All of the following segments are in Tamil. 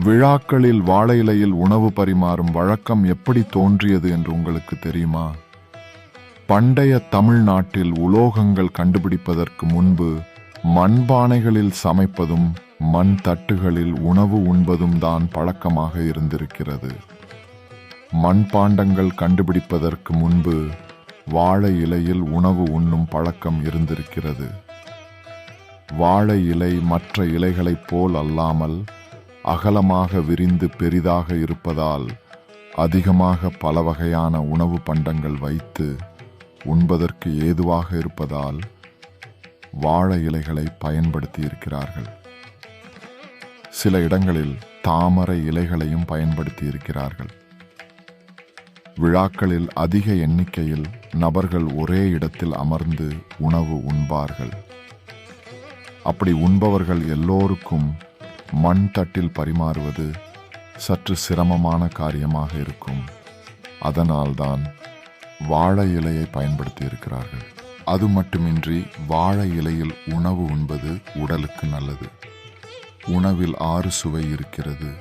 விழாக்களில் வாழை இலையில் உணவு பரிமாறும் வழக்கம் எப்படி தோன்றியது என்று உங்களுக்கு தெரியுமா? பண்டைய தமிழ்நாட்டில் உலோகங்கள் கண்டுபிடிப்பதற்கு முன்பு மண்பானைகளில் சமைப்பதும் மண் தட்டுகளில் உணவு உண்பதும் தான் பழக்கமாக இருந்திருக்கிறது. மண்பாண்டங்கள் கண்டுபிடிப்பதற்கு முன்பு வாழை இலையில் உணவு உண்ணும் பழக்கம் இருந்திருக்கிறது. வாழை இலை மற்ற இலைகளைப் போல் அல்லாமல் அகலமாக விரிந்து பெரிதாக இருப்பதால் அதிகமாக பல வகையான உணவு பண்டங்கள் வைத்து உண்பதற்கு ஏதுவாக இருப்பதால் வாழை இலைகளை பயன்படுத்தி இருக்கிறார்கள். சில இடங்களில் தாமரை இலைகளையும் பயன்படுத்தி இருக்கிறார்கள். விழாக்களில் அதிக எண்ணிக்கையில் நபர்கள் ஒரே இடத்தில் அமர்ந்து உணவு உண்பார்கள். அப்படி உண்பவர்கள் எல்லோருக்கும் மண் தட்டில் பரிமாறுவது சற்று சிரமமான காரியமாக இருக்கும். அதனால்தான் வாழை இலையை பயன்படுத்தி இருக்கிறார்கள். அது மட்டுமின்றி வாழை இலையில் உணவு உண்பது உடலுக்கு நல்லது. உணவில் 6 சுவை இருக்கிறது.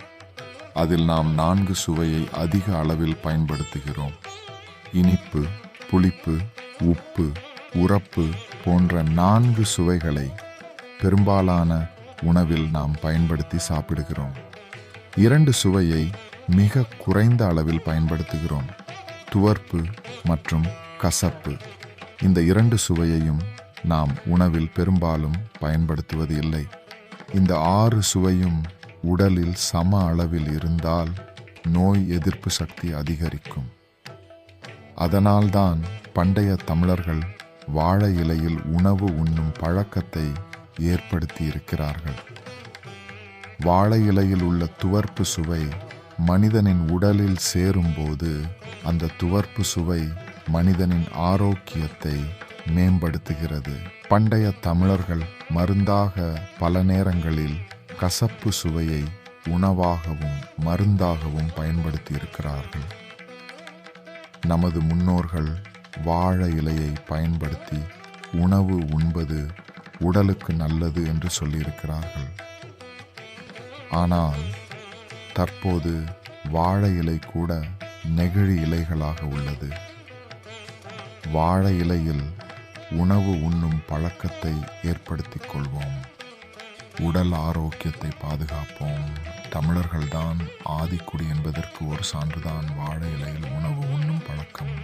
அதில் நாம் 4 சுவையை அதிக அளவில் பயன்படுத்துகிறோம். இனிப்பு, புளிப்பு, உப்பு, உரப்பு போன்ற 4 சுவைகளை பெரும்பாலான உணவில் நாம் பயன்படுத்தி சாப்பிடுகிறோம். 2 சுவையை மிக குறைந்த அளவில் பயன்படுத்துகிறோம். துவர்ப்பு மற்றும் கசப்பு. இந்த 2 சுவையையும் நாம் உணவில் பெரும்பாலும் பயன்படுத்துவது இல்லை. இந்த 6 சுவையும் உடலில் சம அளவில் இருந்தால் நோய் எதிர்ப்பு சக்தி அதிகரிக்கும். அதனால்தான் பண்டைய தமிழர்கள் வாழை இலையில் உணவு உண்ணும் பழக்கத்தை ஏற்படுத்தி இருக்கிறார்கள். வாழை இலையில் உள்ள துவர்ப்பு சுவை மனிதனின் உடலில் சேரும்போது அந்த துவர்ப்பு சுவை மனிதனின் ஆரோக்கியத்தை மேம்படுத்துகிறது. பண்டைய தமிழர்கள் மருந்தாக பல நேரங்களில் கசப்பு சுவையை உணவாகவும் மருந்தாகவும் பயன்படுத்தி இருக்கிறார்கள். நமது முன்னோர்கள் வாழை இலையை பயன்படுத்தி உணவு உண்பது உடலுக்கு நல்லது என்று சொல்லியிருக்கிறார்கள். ஆனால் தற்போது வாழை இலை கூட நெகிழி இலைகளாக உள்ளது. வாழை இலையில் உணவு உண்ணும் பழக்கத்தை ஏற்படுத்திக் கொள்வோம். உடல் ஆரோக்கியத்தை பாதுகாப்போம். தமிழர்கள்தான் ஆதிக்குடி என்பதற்கு ஒரு சான்றுதான் வாழை இலையில் உணவு உண்ணும் பழக்கம்.